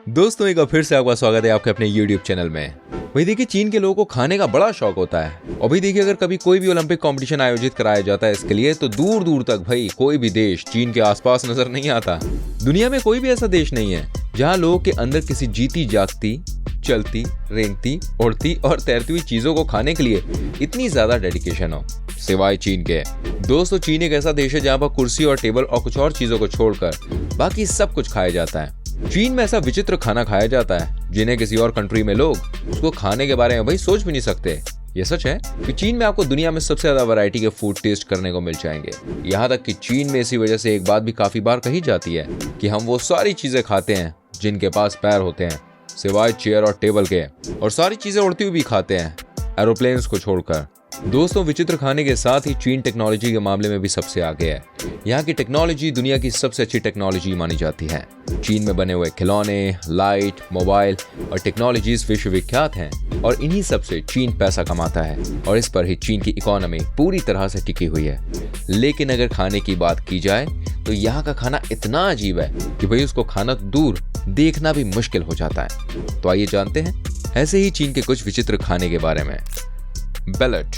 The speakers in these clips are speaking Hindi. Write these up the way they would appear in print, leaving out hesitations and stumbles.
दोस्तों एक बार फिर से आपका स्वागत है आपके अपने YouTube चैनल में। भाई देखिए, चीन के लोगों को खाने का बड़ा शौक होता है। और भाई देखिए, अगर कभी कोई भी ओलंपिक कंपटीशन आयोजित कराया जाता है इसके लिए, तो दूर दूर तक भाई कोई भी देश चीन के आसपास नजर नहीं आता। दुनिया में कोई भी ऐसा देश नहीं है जहाँ लोगों के अंदर किसी जीती जागती, चलती, रेंगती, उड़ती और तैरती हुई चीजों को खाने के लिए इतनी ज्यादा डेडिकेशन हो, सिवाय चीन के। दोस्तों, चीन एक ऐसा देश है जहाँ पर कुर्सी और टेबल और कुछ और चीजों को छोड़कर बाकी सब कुछ खाया जाता है। चीन में ऐसा विचित्र खाना खाया जाता है जिन्हें किसी और कंट्री में लोग उसको खाने के बारे में भाई सोच भी नहीं सकते। ये सच है कि चीन में आपको दुनिया में सबसे ज्यादा वैरायटी के फूड टेस्ट करने को मिल जाएंगे। यहाँ तक कि चीन में इसी वजह से एक बात भी काफी बार कही जाती है कि हम वो सारी चीजें खाते हैं जिनके पास पैर होते हैं, सिवाय चेयर और टेबल के, और सारी चीजें उड़ती हुई भी खाते हैं, एरोप्लेन्स को छोड़कर। दोस्तों, विचित्र खाने के साथ ही चीन टेक्नोलॉजी के मामले में भी सबसे आगे है। यहाँ की टेक्नोलॉजी दुनिया की सबसे अच्छी टेक्नोलॉजी मानी जाती है। चीन में बने हुए खिलौने, लाइट, मोबाइल और टेक्नोलॉजीज विश्वविख्यात हैं और इन्हीं सब से चीन पैसा कमाता है और इस पर ही चीन की इकोनॉमी पूरी तरह से टिकी हुई है। लेकिन अगर खाने की बात की जाए तो यहाँ का खाना इतना अजीब है कि भाई उसको खाना तो दूर, देखना भी मुश्किल हो जाता है। तो आइए जानते हैं ऐसे ही चीन के कुछ विचित्र खाने के बारे में। बैलेट।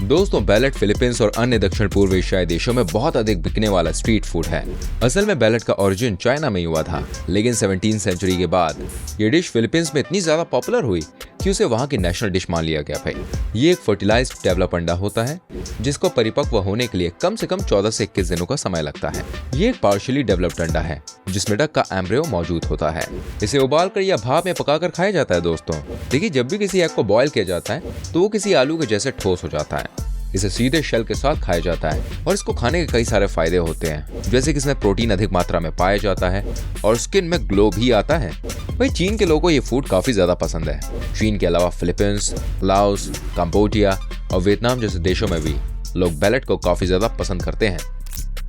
दोस्तों, बैलेट फिलीपींस और अन्य दक्षिण पूर्व एशियाई देशों में बहुत अधिक बिकने वाला स्ट्रीट फूड है। असल में बैलेट का ओरिजिन चाइना में ही हुआ था, लेकिन 17वीं सेंचुरी के बाद ये डिश फिलीपींस में इतनी ज्यादा पॉपुलर हुई कि उसे वहां की नेशनल डिश मान लिया गया। भाई ये एक फर्टिलाइज्ड डेवलप अंडा होता है जिसको परिपक्व होने के लिए कम से कम 14 से 21 दिनों का समय लगता है। ये एक पार्शियली डेवलप्ड अंडा है जिसमें डक का एम्ब्रियो मौजूद होता है। इसे उबालकर या भाप में पकाकर खाया जाता है। दोस्तों देखिए, जब भी किसी एग को बॉयल किया जाता है तो वो किसी आलू के जैसे ठोस हो जाता है। इसे सीधे शेल के साथ खाया जाता है और इसको खाने के कई सारे फायदे होते हैं, जैसे कि इसमें प्रोटीन अधिक मात्रा में पाया जाता है और स्किन में ग्लो भी आता है। भाई चीन के लोगों को ये फूड काफी ज्यादा पसंद है। चीन के अलावा फिलीपींस, लाओस, कंबोडिया और वियतनाम जैसे देशों में भी लोग बैलेट को काफी ज्यादा पसंद करते हैं।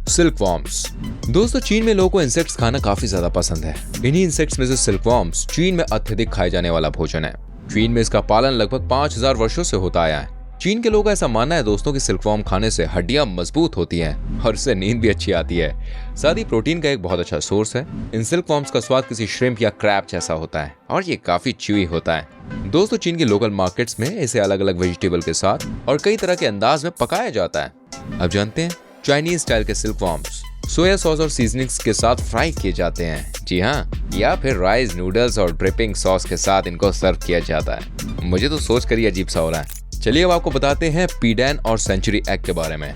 सिल्कवॉर्म्स। दोस्तों, चीन में लोगों को इंसेक्ट्स खाना काफी ज्यादा पसंद है। इन्हीं इंसेक्ट्स में से सिल्कवॉर्म्स चीन में अत्यधिक खाए जाने वाला भोजन है। चीन में इसका पालन लगभग 5000 वर्षों से होता आया है। चीन के लोगों का ऐसा मानना है दोस्तों कि सिल्कवॉर्म खाने से हड्डियां मजबूत होती हैं और इससे नींद भी अच्छी आती है। साथ ही प्रोटीन का एक बहुत अच्छा सोर्स है। इन सिल्कवॉर्म्स का स्वाद किसी श्रिम्प या क्रैब जैसा होता है और ये काफी च्यूई होता है। दोस्तों, चीन के लोकल मार्केट्स में इसे अलग अलग वेजिटेबल के साथ और कई तरह के अंदाज में पकाया जाता है। अब जानते हैं चाइनीज स्टाइल के सिल्कवॉर्म्स सोया सॉस और सीजनिंग्स के साथ फ्राई किए जाते हैं। जी हाँ, या फिर राइस नूडल्स और ड्रिपिंग सॉस के साथ इनको सर्व किया जाता है। मुझे तो सोच कर ही अजीब सा हो रहा है। चलिए अब आपको बताते हैं पीडैन और सेंचुरी एग के बारे में।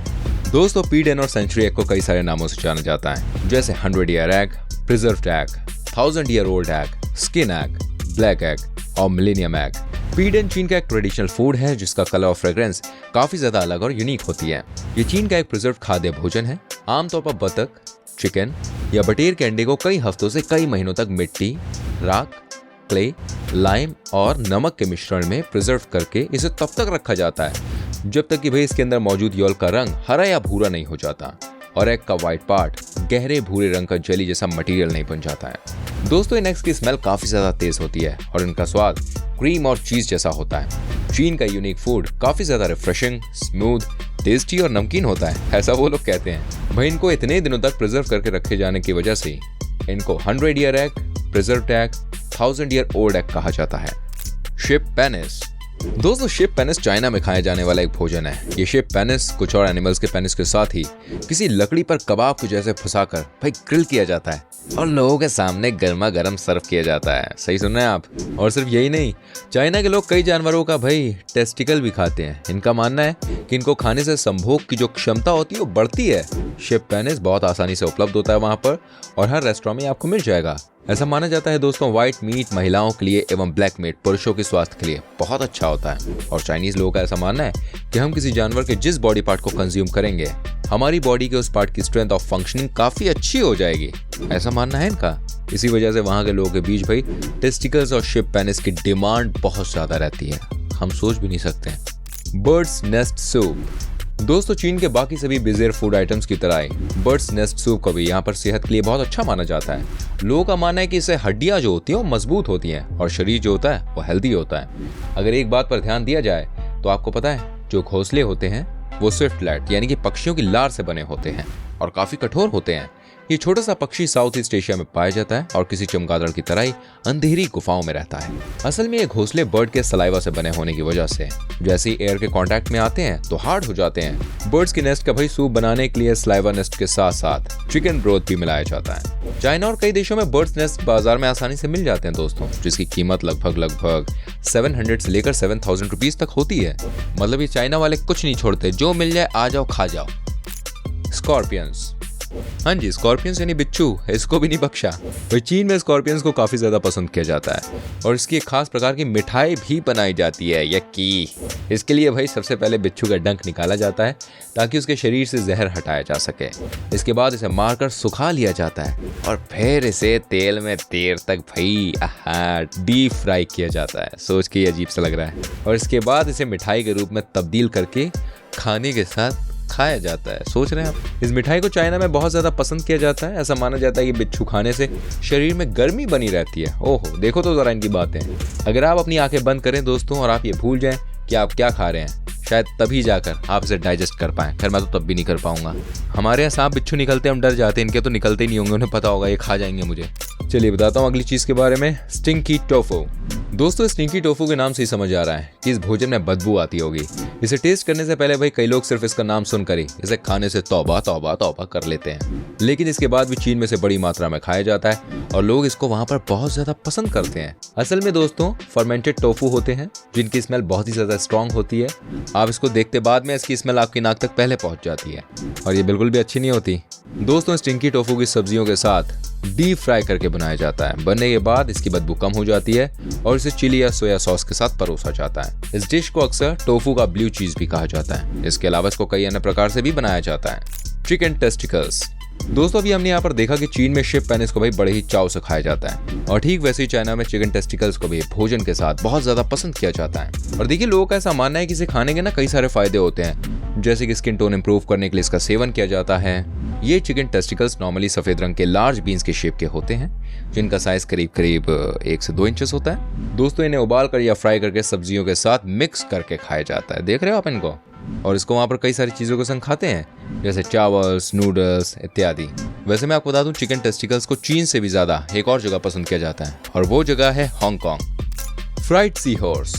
दोस्तों, पीडैन और सेंचुरी एग को कई सारे नामों से जाना जाता है, जैसे 100 year egg, preserved egg, 1000 year old egg, skin egg, black egg और मिलेनियम एग। पीडैन चीन का एक ट्रेडिशनल फूड है जिसका कलर और फ्रेग्रेंस काफी ज्यादा अलग और यूनिक होती है। ये चीन का एक प्रिजर्व खाद्य भोजन है। आमतौर पर बतख, चिकन या बटेर के अंडे को कई हफ्तों से कई महीनों तक मिट्टी, राख, क्ले, लाइम और नमक के मिश्रण में प्रिजर्व करके इसे तब तक रखा जाता है जब तक कि भाई इसके अंदर मौजूद यौल्क का रंग हरा या भूरा नहीं हो जाता और एग का व्हाइट पार्ट गहरे भूरे रंग का जेली जैसा मटेरियल नहीं बन जाता है। दोस्तों, इन एग्स की स्मेल काफी ज्यादा तेज होती है और इनका स्वाद क्रीम और चीज जैसा होता है। चीन का यूनिक फूड काफी ज्यादा रिफ्रेशिंग, स्मूथ, टेस्टी और नमकीन होता है, ऐसा वो लोग कहते हैं। भाई इनको इतने दिनों तक प्रिजर्व करके रखे जाने की वजह से इनको 100 year egg, preserved egg, 1000 year old egg कहा जाता है। Ship penis. दोस्तों, शिप पेनिस चाइना में खाया जाने वाला एक भोजन है। ये शिप पेनिस कुछ और एनिमल्स के पेनिस के साथ ही किसी लकड़ी पर कबाब के जैसे फंसाकर भाई ग्रिल किया जाता है और लोगों के सामने गर्मा गर्म सर्व किया जाता है। सही सुन रहे हैं आप। और सिर्फ यही नहीं, चाइना के लोग कई जानवरों का भाई टेस्टिकल भी खाते हैं। इनका मानना है कि इनको खाने से संभोग की जो क्षमता होती है वो बढ़ती है। शिप पेनिस बहुत आसानी से उपलब्ध होता है वहां पर और हर रेस्टोरेंट में आपको मिल जाएगा। ऐसा माना जाता है दोस्तों, व्हाइट मीट महिलाओं के लिए एवं ब्लैक मीट पुरुषों के स्वास्थ्य के लिए बहुत अच्छा होता है। और चाइनीज लोगों का ऐसा मानना है कि हम किसी जानवर के जिस बॉडी पार्ट को कंज्यूम करेंगे, हमारी बॉडी के उस पार्ट की स्ट्रेंथ ऑफ फंक्शनिंग काफी अच्छी हो जाएगी, ऐसा मानना है इनका। इसी वजह से वहां के लोगों के बीच भाई टेस्टिकल्स और शिप पेनिस की डिमांड बहुत ज्यादा रहती है, हम सोच भी नहीं सकते। Birds nest soup. दोस्तों, चीन के बाकी सभी बिज़ार फूड आइटम्स की तरह ही बर्ड्स नेस्ट सूप को भी यहाँ पर सेहत के लिए बहुत अच्छा माना जाता है। लोगों का मानना है कि इससे हड्डियां जो होती हैं वो मजबूत होती हैं और शरीर जो होता है वो हेल्दी होता है। अगर एक बात पर ध्यान दिया जाए तो आपको पता है, जो घोंसले होते हैं वो स्विफ्टलैट यानी कि पक्षियों की लार से बने होते हैं और काफी कठोर होते हैं। ये छोटा सा पक्षी साउथ ईस्ट एशिया में पाया जाता है और किसी चमगादड़ की तरह ही अंधेरी गुफाओं में रहता है। असल में ये घोंसले बर्ड के सलाइवा से बने होने की वजह से जैसे ही एयर के कांटेक्ट में आते हैं तो हार्ड हो जाते हैं। बर्ड्स की नेस्ट का भाई सूप बनाने के लिए सलाइवा नेस्ट के साथ साथ चिकन ब्रोथ भी मिलाया जाता है। चाइना और कई देशों में बर्ड्स नेस्ट बाजार में आसानी से मिल जाते हैं दोस्तों, जिसकी कीमत लगभग 700 से लेकर 7000 रुपीज तक होती है। मतलब ये चाइना वाले कुछ नहीं छोड़ते, जो मिल जाए आ जाओ खा जाओ। स्कॉर्पियंस, हाँ जी स्कॉर्पियंस यानी बिच्छू, इसको भी नहीं बख्शा। तो चीन में स्कॉर्पियंस को काफी ज्यादा पसंद किया जाता है और इसकी एक खास प्रकार की मिठाई भी बनाई जाती है यक्की। इसके लिए भाई सबसे पहले बिच्छू का डंक निकाला जाता है ताकि उसके शरीर से जहर हटाया जा सके। इसके बाद इसे मारकर सुखा लिया जाता है और फिर इसे तेल में देर तक भाई डीप फ्राई किया जाता है। सोच के अजीब सा लग रहा है। और इसके बाद इसे मिठाई के रूप में तब्दील करके खाने के साथ खाया जाता है। सोच रहे हैं आप, इस मिठाई को चाइना में बहुत ज्यादा पसंद किया जाता है। ऐसा माना जाता है कि बिच्छू खाने से शरीर में गर्मी बनी रहती है। ओहो देखो तो जरा इनकी बातें। अगर आप अपनी आंखें बंद करें दोस्तों और आप ये भूल जाएं कि आप क्या खा रहे हैं, शायद तभी जाकर आप इसे डाइजेस्ट कर पाएं। खैर मैं तो तब भी नहीं कर पाऊंगा। हमारे यहाँ सांप बिच्छू निकलते हम डर जाते हैं, इनके तो निकलते ही नहीं होंगे, उन्हें पता होगा ये खा जाएंगे मुझे। चलिए बताता हूँ अगली चीज के बारे में, स्टिंकी टोफू। दोस्तों स्टिंकी टोफू के नाम से ही समझ आ रहा है कि इस भोजन में बदबू आती होगी। इसे टेस्ट करने से पहले भाई कई लोग सिर्फ इसका नाम सुनकर ही इसे खाने से तौबा तौबा तौबा कर लेते हैं, लेकिन इसके बाद भी चीन में से बड़ी मात्रा में खाया जाता है और लोग इसको वहाँ पर बहुत ज्यादा पसंद करते हैं। असल में दोस्तों फर्मेंटेड टोफू होते हैं जिनकी स्मेल बहुत ही ज्यादा स्ट्रॉन्ग होती है। आप इसको देखते बाद में इसकी स्मेल आपकी नाक तक पहले पहुंच जाती है और ये बिल्कुल भी अच्छी नहीं होती। दोस्तों स्टिंकी टोफू की सब्जियों के साथ डीप फ्राई करके बनाया जाता है। बनने के बाद इसकी बदबू कम हो जाती है और इसे चिली या सोया सॉस के साथ परोसा जाता है। इस डिश को अक्सर टोफू का ब्लू चीज भी कहा जाता है। इसके अलावा इसको कई अन्य प्रकार से भी बनाया जाता है। Chicken testicles. दोस्तों अभी हमने यहाँ पर देखा कि चीन में शिप पेनिस को भाई बड़े ही चाव से खाया जाता है और ठीक वैसे ही चाइना में चिकन टेस्टिकल्स को भी भोजन के साथ बहुत ज्यादा पसंद किया जाता है। और देखिए लोगों का ऐसा मानना है कि इसे खाने के ना कई सारे फायदे होते हैं, जैसे कि स्किन टोन इंप्रूव करने के लिए इसका सेवन किया जाता है। ये चिकन टेस्टिकल्स नॉर्मली सफेद रंग के लार्ज बीन्स के शेप के होते हैं जिनका साइज करीब 1 से 2 इंचेस होता है। दोस्तों इन्हें उबाल कर या फ्राई करके सब्जियों के साथ मिक्स करके खाया जाता है। देख रहे हो आप इनको। और इसको वहाँ पर कई सारी चीज़ों के संग खाते हैं जैसे चावल्स, नूडल्स इत्यादि। वैसे मैं आपको बता दूं चिकन टेस्टिकल्स को चीन से भी ज़्यादा एक और जगह पसंद किया जाता है और वो जगह है हांगकांग। Fried sea horse.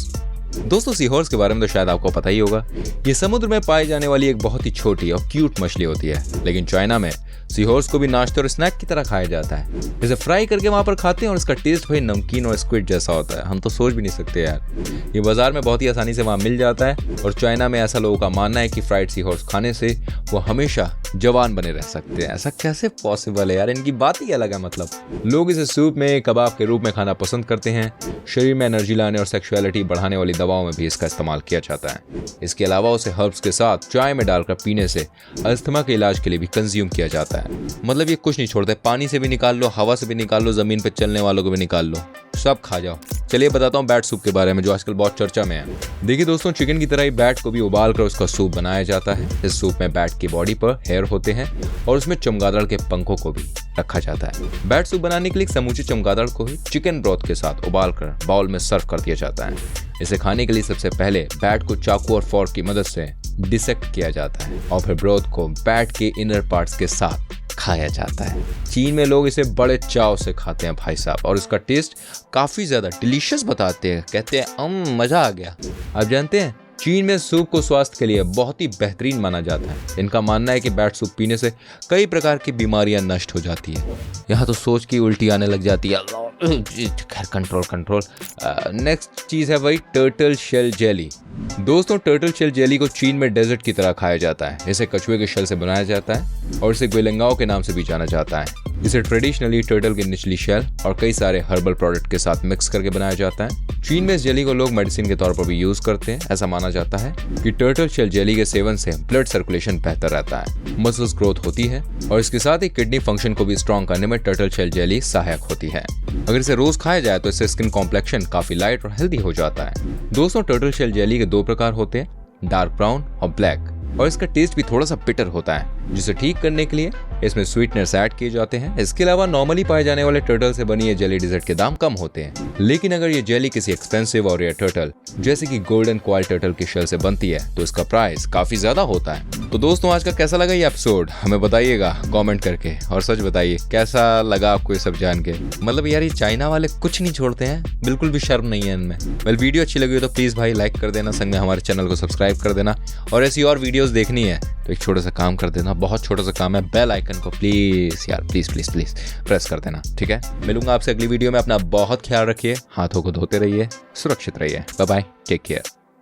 दोस्तों सी हॉर्स के बारे में तो शायद आपको पता ही होगा। ये समुद्र में पाई जाने वाली एक बहुत ही छोटी और क्यूट मछली होती है, लेकिन चाइना में सी हॉर्स को भी नाश्ते और स्नैक की तरह खाया जाता है। इसे फ्राई करके वहाँ पर खाते हैं और इसका टेस्ट भाई नमकीन और स्क्विड जैसा होता है। हम तो सोच भी नहीं सकते यार। ये बाजार में बहुत ही आसानी से वहाँ मिल जाता है और चाइना में ऐसा लोगों का मानना है कि फ्राइड सी हॉर्स खाने से वो हमेशा जवान बने रह सकते हैं। ऐसा कैसे पॉसिबल है यार, इनकी बात ही अलग है। मतलब लोग इसे सूप में, कबाब के रूप में खाना पसंद करते हैं। शरीर में एनर्जी लाने और सेक्सुअलिटी बढ़ाने वाली दवाओं में भी इसका इस्तेमाल किया जाता है। इसके अलावा उसे हर्ब्स के साथ चाय में डालकर पीने से अस्थमा के इलाज के लिए भी कंज्यूम किया जाता है। मतलब ये कुछ नहीं छोड़ते, पानी से भी निकाल लो, हवा से भी निकाल लो, जमीन पे चलने वालों को भी निकाल लो, सब खा जाओ। चलिए बताता हूँ बैट सूप के बारे में जो आजकल बहुत चर्चा में है। देखिए दोस्तों चिकन की तरह ही बैट को भी उबाल कर उसका सूप बनाया जाता है। इस सूप में बैट की बॉडी पर हेयर होते हैं और उसमें चमगादड़ के पंखों को भी रखा जाता है। बैट सूप बनाने के लिए समूचे चमगादड़ को ही चिकन ब्रोथ के साथ उबाल कर बाउल में सर्व कर दिया जाता है। इसे खाने के लिए सबसे पहले बैट को चाकू और फोर्क की मदद से डिसेक्ट किया जाता है और फिर ब्रोथ को बैट के इनर पार्ट्स के साथ खाया जाता है। चीन में लोग इसे बड़े चाव से खाते हैं भाई साहब और इसका टेस्ट काफी ज्यादा डिलीशियस बताते हैं। कहते हैं मजा आ गया। आप जानते हैं चीन में सूप को स्वास्थ्य के लिए बहुत ही बेहतरीन माना जाता है। इनका मानना है कि बैट सूप पीने से कई प्रकार की बीमारियां नष्ट हो जाती है। यहाँ तो सोच की उल्टी आने लग जाती है। खैर कंट्रोल। नेक्स्ट चीज है वही टर्टल शेल जेली। दोस्तों टर्टल शेल जेली को चीन में डेजर्ट की तरह खाया जाता है। इसे कछुए के शेल से बनाया जाता है और इसे गुइलेंगाओ के नाम से भी जाना जाता है। इसे ट्रेडिशनली टर्टल की निचली शेल और कई सारे हर्बल प्रोडक्ट के साथ मिक्स करके बनाया जाता है। चीन में इस जेली को लोग मेडिसिन के तौर पर भी यूज करते हैं। ऐसा माना जाता है कि टर्टल शेल जेली के सेवन से ब्लड सर्कुलेशन बेहतर रहता है, मसल्स ग्रोथ होती है और इसके साथ ही किडनी फंक्शन को भी स्ट्रॉन्ग करने में टर्टल शेल जेली सहायक होती है। अगर इसे रोज खाया जाए तो इससे स्किन कॉम्प्लेक्शन काफी लाइट और हेल्दी हो जाता है। दोस्तों टर्टल शेल जेली के 2 प्रकार होते हैं, डार्क ब्राउन और ब्लैक, और इसका टेस्ट भी थोड़ा सा बिटर होता है, जिसे ठीक करने के लिए इसमें स्वीटनर्स ऐड किए जाते हैं। इसके अलावा नॉर्मली पाए जाने वाले टर्टल से बनी ये जेली डेजर्ट के दाम कम होते हैं, लेकिन अगर ये जेली किसी एक्सपेंसिव और रेयर टर्टल जैसे कि गोल्डन क्वाइल टर्टल की शेल से बनती है तो इसका प्राइस काफी ज्यादा होता है। तो दोस्तों, आज का कैसा लगा ये एपिसोड हमें बताइएगा कमेंट करके, और सच बताइए कैसा लगा आपको ये सब जान के। मतलब यार, ये चाइना वाले कुछ नहीं छोड़ते हैं, बिल्कुल भी शर्म नहीं है इनमें। वेल, वीडियो अच्छी लगी हो तो प्लीज भाई लाइक कर देना, संग में हमारे चैनल को सब्सक्राइब कर देना, और ऐसी और वीडियोस देखनी है तो एक छोटा सा काम कर देना, बहुत छोटा सा काम है, बेल आइकन को प्लीज यार प्लीज प्लीज प्लीज प्रेस कर देना, ठीक है। मिलूंगा आपसे अगली वीडियो में। अपना बहुत ख्याल रखिए, हाथों को धोते रहिए, सुरक्षित रहिए। Bye bye, take care.